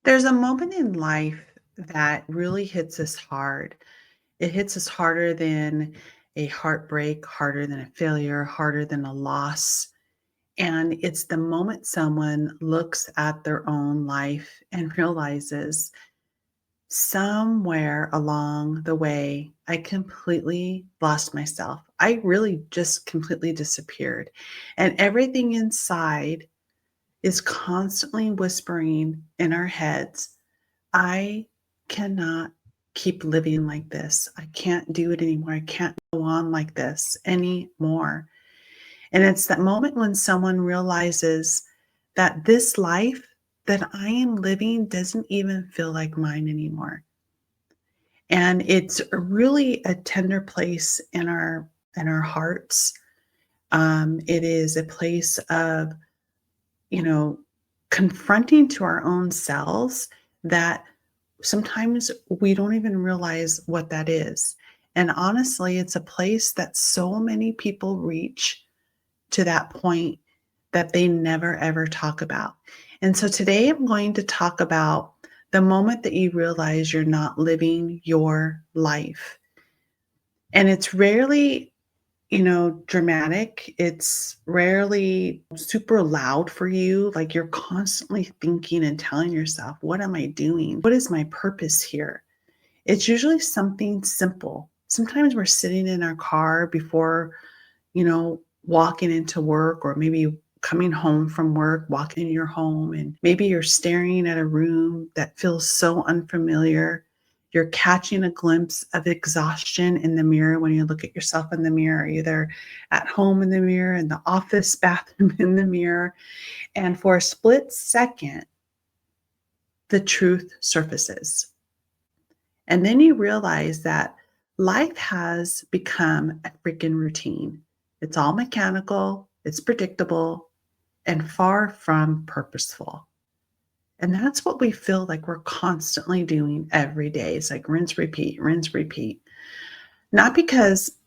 There's a moment in life that really hits us hard. It hits us harder than a heartbreak, harder than a failure, harder than a loss. And it's the moment someone looks at their own life and realizes somewhere along the way, I completely lost myself. I really just completely disappeared. And everything inside is constantly whispering in our heads, I cannot keep living like this. I can't do it anymore. I can't go on like this anymore. And it's that moment when someone realizes that this life that I am living doesn't even feel like mine anymore. And it's really a tender place in our hearts. It is a place of, you know, confronting to our own selves that sometimes we don't even realize what that is. And honestly, it's a place that so many people reach to that point that they never ever talk about. And so today I'm going to talk about the moment that you realize you're not living your life. And it's rarely dramatic. It's rarely super loud for you. Like you're constantly thinking and telling yourself, what am I doing? What is my purpose here? It's usually something simple. Sometimes we're sitting in our car before, walking into work, or maybe coming home from work, walking in your home, and maybe you're staring at a room that feels so unfamiliar. You're catching a glimpse of exhaustion in the mirror when you look at yourself in the mirror, either at home in the mirror, in the office bathroom in the mirror. And for a split second, the truth surfaces. And then you realize that life has become a freaking routine. It's all mechanical, it's predictable, and far from purposeful. And that's what we feel like we're constantly doing every day. It's like rinse, repeat, rinse, repeat. Not because,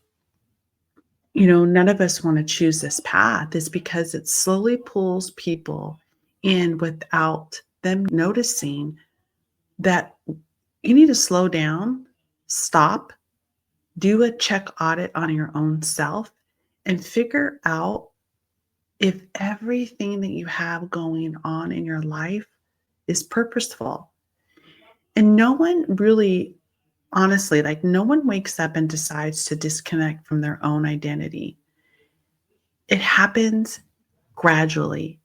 none of us want to choose this path, it's because it slowly pulls people in without them noticing that you need to slow down, stop, do a check audit on your own self, and figure out if everything that you have going on in your life is purposeful. And no one really, honestly, like no one wakes up and decides to disconnect from their own identity. It happens gradually.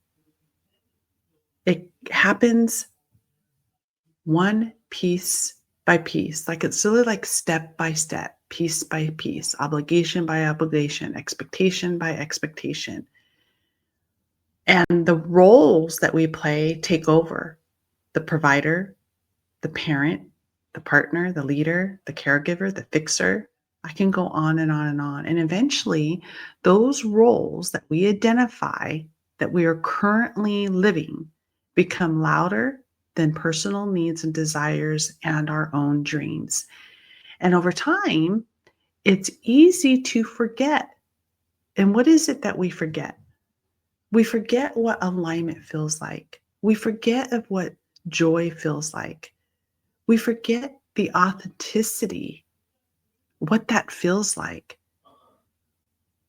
It happens one piece by piece. Like it's really like step by step, piece by piece, obligation by obligation, expectation by expectation. And the roles that we play take over: the provider, the parent, the partner, the leader, the caregiver, the fixer. I can go on and on and on. And eventually, those roles that we identify that we are currently living become louder than personal needs and desires and our own dreams. And over time, it's easy to forget. And what is it that we forget? We forget what alignment feels like. We forget of what joy feels like. We forget the authenticity, what that feels like.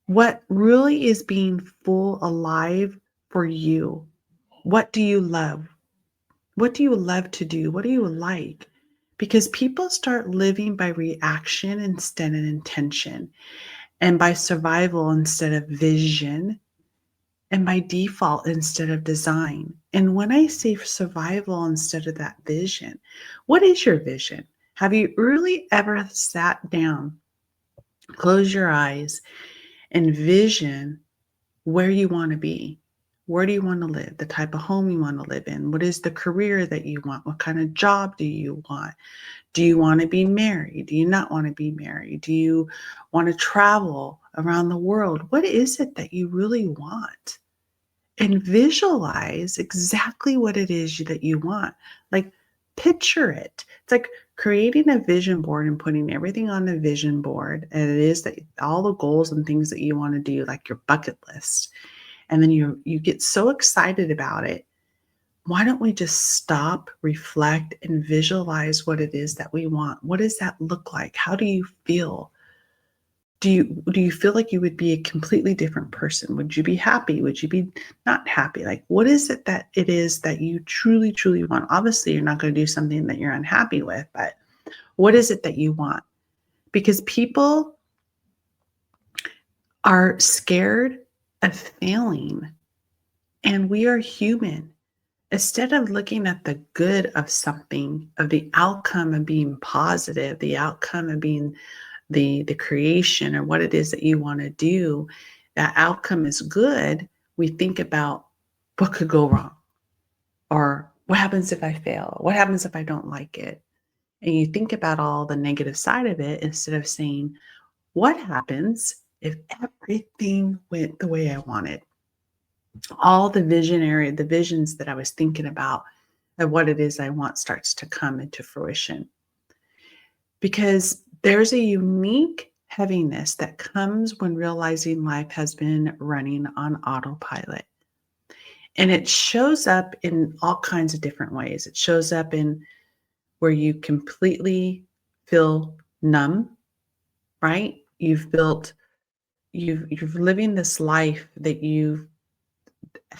What really is being full alive for you? What do you love? What do you love to do? What do you like? Because people start living by reaction instead of intention, and by survival instead of vision, and by default instead of design. And when I say survival instead of that vision, what is your vision? Have you really ever sat down, close your eyes, and vision where you want to be? Where do you want to live? The type of home you want to live in? What is the career that you want? What kind of job do you want? Do you want to be married? Do you not want to be married? Do you want to travel around the world? What is it that you really want? And visualize exactly what it is that you want. Like, picture it. It's like creating a vision board and putting everything on the vision board. And it is that all the goals and things that you want to do, like your bucket list. And then you get so excited about it. why don't we just stop, reflect, and visualize what it is that we want? What does that look like? How do you feel? Do you feel like you would be a completely different person? Would you be happy? Would you be not happy? Like, what is it that it is that you truly, truly want? Obviously, you're not going to do something that you're unhappy with, but what is it that you want? Because people are scared of failing, and we are human. Instead of looking at the good of something, of the outcome of being positive, the outcome of being the creation or what it is that you want to do, that outcome is good, we think about what could go wrong, or what happens if I fail? What happens if I don't like it? And you think about all the negative side of it instead of saying, what happens if everything went the way I wanted? All the visions that I was thinking about of what it is I want starts to come into fruition. Because there's a unique heaviness that comes when realizing life has been running on autopilot. And it shows up in all kinds of different ways. It shows up in where you completely feel numb, right? You've living this life that you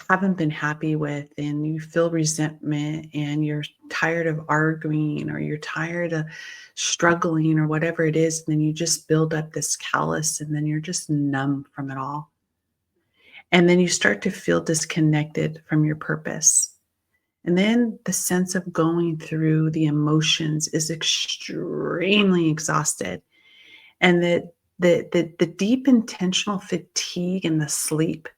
haven't been happy with, and you feel resentment, and you're tired of arguing, or you're tired of struggling, or whatever it is, and then you just build up this callus, and then you're just numb from it all. And then you start to feel disconnected from your purpose. And then the sense of going through the emotions is extremely exhausted. And the deep intentional fatigue and the sleep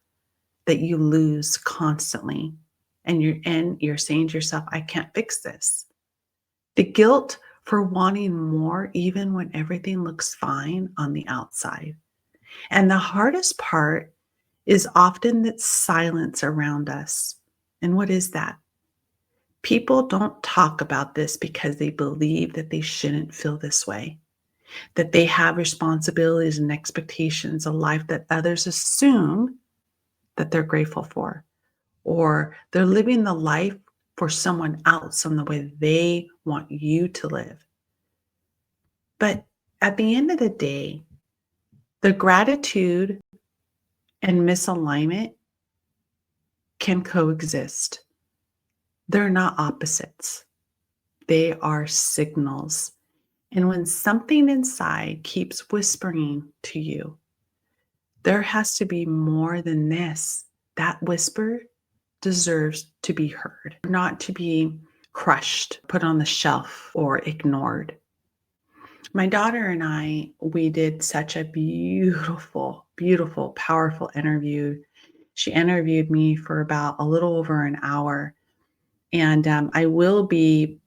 that you lose constantly. And you're saying to yourself, I can't fix this. The guilt for wanting more, even when everything looks fine on the outside. And the hardest part is often that silence around us. And what is that? People don't talk about this because they believe that they shouldn't feel this way, that they have responsibilities and expectations, a life that others assume that they're grateful for, or they're living the life for someone else in the way they want you to live. But at the end of the day, the gratitude and misalignment can coexist. They're not opposites, they are signals. And when something inside keeps whispering to you, there has to be more than this. That whisper deserves to be heard, not to be crushed, put on the shelf, or ignored. My daughter and I, we did such a beautiful, beautiful, powerful interview. She interviewed me for about a little over an hour. And I will be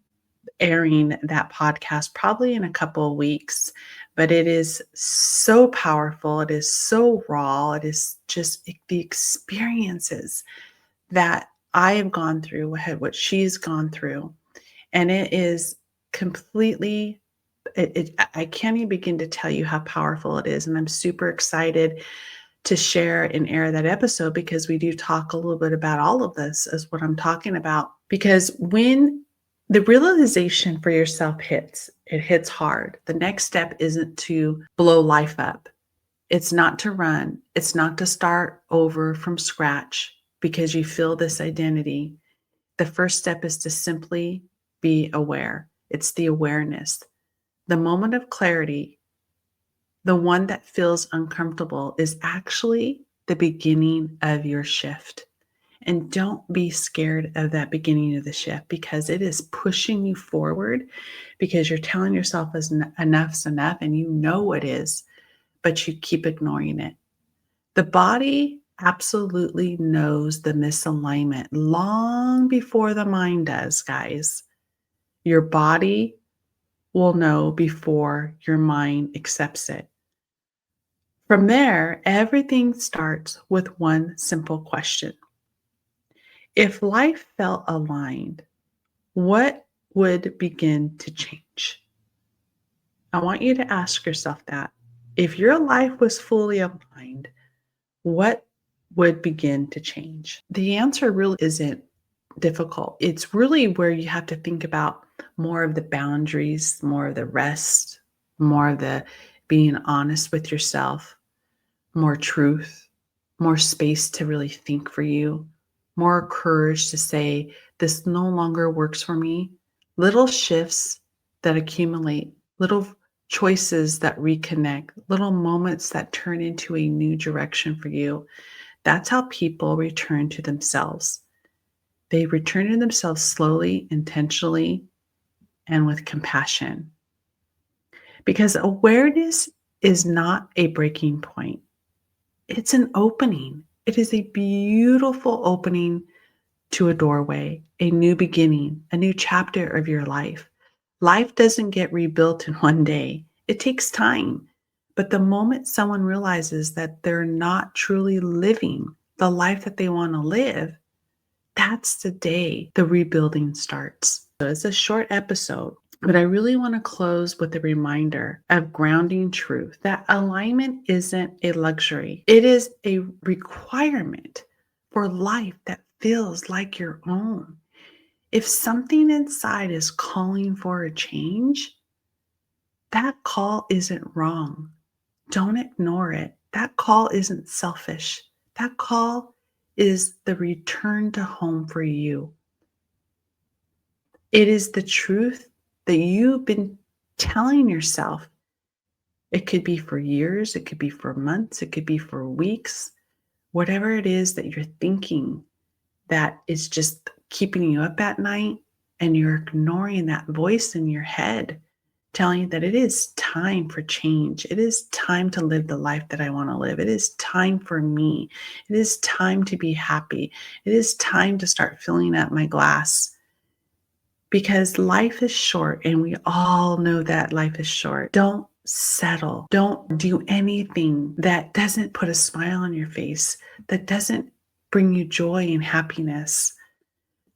airing that podcast probably in a couple of weeks, but it is so powerful. It is so raw. It is just the experiences that I have gone through, what she's gone through. And it is completely, I can't even begin to tell you how powerful it is. And I'm super excited to share and air that episode, because we do talk a little bit about all of this as what I'm talking about. Because when the realization for yourself hits, it hits hard. The next step isn't to blow life up. It's not to run. It's not to start over from scratch because you feel this identity. The first step is to simply be aware. It's the awareness. The moment of clarity, the one that feels uncomfortable, is actually the beginning of your shift. And don't be scared of that beginning of the shift, because it is pushing you forward, because you're telling yourself enough's enough, and you know it is, but you keep ignoring it. The body absolutely knows the misalignment long before the mind does, guys. Your body will know before your mind accepts it. From there, everything starts with one simple question. If life felt aligned, what would begin to change? I want you to ask yourself that. If your life was fully aligned, what would begin to change? The answer really isn't difficult. It's really where you have to think about more of the boundaries, more of the rest, more of the being honest with yourself, more truth, more space to really think for you, more courage to say, this no longer works for me. Little shifts that accumulate, little choices that reconnect, little moments that turn into a new direction for you. That's how people return to themselves. They return to themselves slowly, intentionally, and with compassion. Because awareness is not a breaking point, it's an opening. It is a beautiful opening to a doorway, a new beginning, a new chapter of your life. Life doesn't get rebuilt in one day, it takes time. But the moment someone realizes that they're not truly living the life that they want to live, that's the day the rebuilding starts. So it's a short episode, but I really want to close with a reminder of grounding truth that alignment isn't a luxury, it is a requirement for life that feels like your own. If something inside is calling for a change, that call isn't wrong. Don't ignore it. That call isn't selfish. That call is the return to home for you. It is the truth that you've been telling yourself. It could be for years, it could be for months, it could be for weeks. Whatever it is that you're thinking that is just keeping you up at night, and you're ignoring that voice in your head telling you that it is time for change. It is time to live the life that I want to live. It is time for me. It is time to be happy. It is time to start filling up my glass. Because life is short, and we all know that life is short. Don't settle. Don't do anything that doesn't put a smile on your face, that doesn't bring you joy and happiness.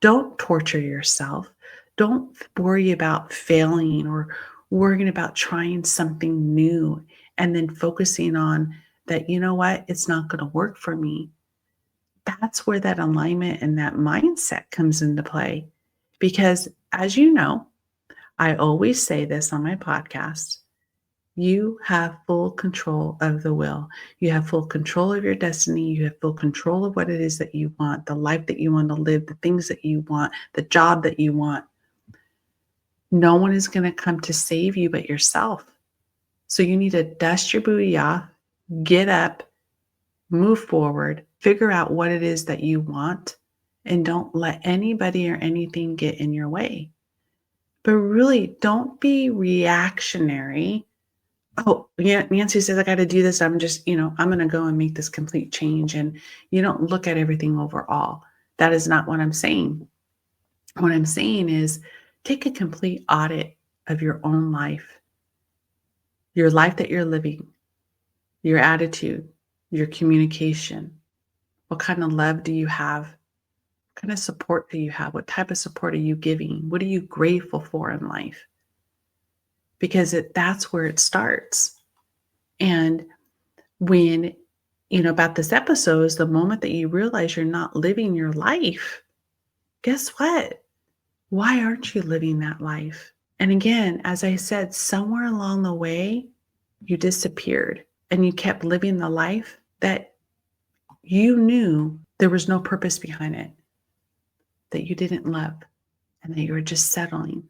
Don't torture yourself. Don't worry about failing or worrying about trying something new and then focusing on that, you know what, it's not going to work for me. That's where that alignment and that mindset comes into play. Because as you know, I always say this on my podcast, you have full control of the will. You have full control of your destiny. You have full control of what it is that you want, the life that you want to live, the things that you want, the job that you want. No one is going to come to save you but yourself. So you need to dust your booty off, get up, move forward, figure out what it is that you want, and don't let anybody or anything get in your way. But really, don't be reactionary. Oh, yeah, Nancy says I got to do this. I'm just, I'm going to go and make this complete change. And you don't look at everything overall. That is not what I'm saying. What I'm saying is take a complete audit of your own life, your life that you're living, your attitude, your communication. What kind of love do you have? What kind of support do you have? What type of support are you giving? What are you grateful for in life? Because that's where it starts. And when, about this episode is the moment that you realize you're not living your life. Guess what? Why aren't you living that life? And again, as I said, somewhere along the way, you disappeared and you kept living the life that you knew there was no purpose behind it, that you didn't love, and that you were just settling.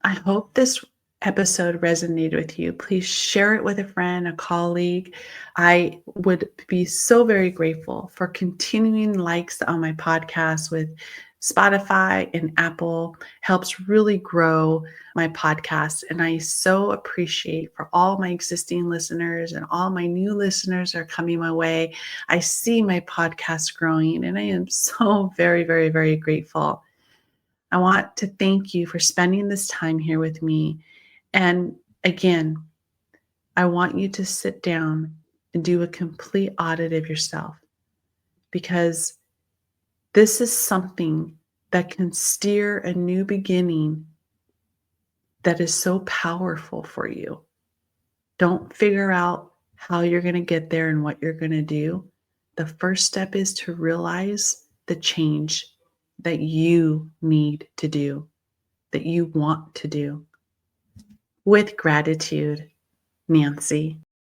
I hope this episode resonated with you. Please share it with a friend, a colleague. I would be so very grateful for continuing likes on my podcast with Spotify and Apple. Helps really grow my podcast. And I so appreciate for all my existing listeners and all my new listeners are coming my way. I see my podcast growing, and I am so very, very, very grateful. I want to thank you for spending this time here with me. And again, I want you to sit down and do a complete audit of yourself, because this is something that can steer a new beginning that is so powerful for you. Don't figure out how you're going to get there and what you're going to do. The first step is to realize the change that you need to do, that you want to do. With gratitude, Nancy.